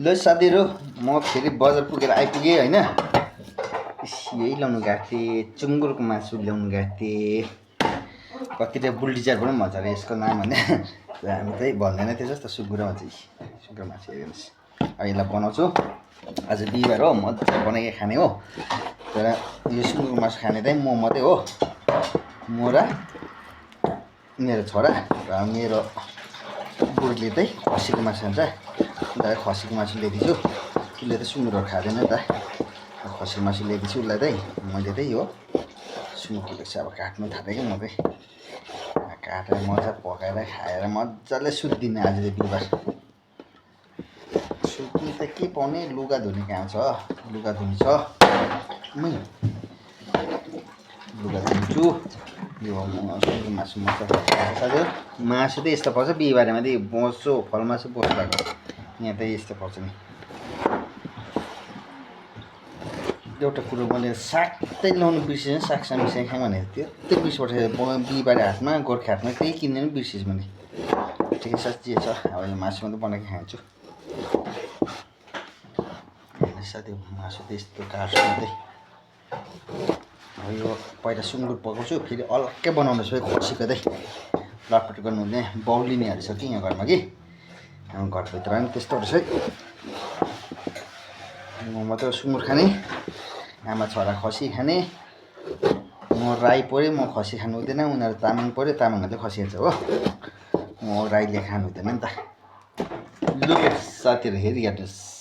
ल साथीहरु म फेरि बजार पुगेर आइपुगेँ हैन। यही ल्याउनु गएको थिएँ, चुङ्गुरको मासु ल्याउनु गएको थिएँ। कतिले बुल्टिजार पनि भन्छ अरे यसको नाम हैन। हामी चाहिँ भन्दैन थियो जस्तो सुँगुर भन्छ। सुँगुर मासु हेर्नुहोस्। अब यसलाई बनाउँछु। आज बिहिबार हो, मजाले बनाइके खाने हो। तर यो सुँगुरको मासु खाने चाहिँ म मात्रै हो। म र मेरो छोरा र मेरो बुढीले चाहिँ खसीको मासु खान्छ। अन्त खसीको मासु ल्याइदिन्छु। उसले त सुँगुरहरू खाँदैन नि त। खसीको मासु ल्याइदिन्छु उसलाई चाहिँ। मैले चाहिँ यो सुँगुरको चाहिँ अब काट्नु थालेँ क्या म चाहिँ। काटेर मजा पकाएर खाएर मजाले सुत्दिनँ आज चाहिँ बिहिबार। सुत्नु त के पाउने, लुगा धुने काम छ। लुगा धुनु छ। लुगा धुन्छु। यो सुँगुरको मासु मजाले खान्छ। मासु त यस्तो पर्छ बिहिबारमा चाहिँ बोसो फलमासु बोस भएको। यहाँ त यस्तो पर्छ नि। एउटा कुरो मैले साग चाहिँ ल्याउनु बिर्सेँ। साग साग खाएँ भनेको थियो। त्यो बिर्सपट्टि बिहिबार हाटमा गोर्खा हाटमा त्यही किन्ने पनि बिर्सेँ मैले। ठिकै छ जे छ। अब यो मासु मात्रै बनाएर खान्छु। साथी मासु त यस्तो काट्छु मात्रै। अब यो पहिला सुँगुर पकाउँछु, फेरि अलग्गै बनाउनु छ खसीको चाहिँ। लटपट गर्नु हुने बाउलिनेहरू छ कि यहाँ घरमा कि। घरभित्र पनि त्यस्तो रहेछ है। म मात्रै सुँगुर खाने, आमा छोरा खसी खाने। म राई पऱ्यो, म खसी खानु हुँदैन। उनीहरू तामाङ पऱ्यो, तामाङहरूले खसी खान्छ हो। म राईले खानु हुँदैन नि त। लु साथीहरू हेरिहाल्नुहोस्।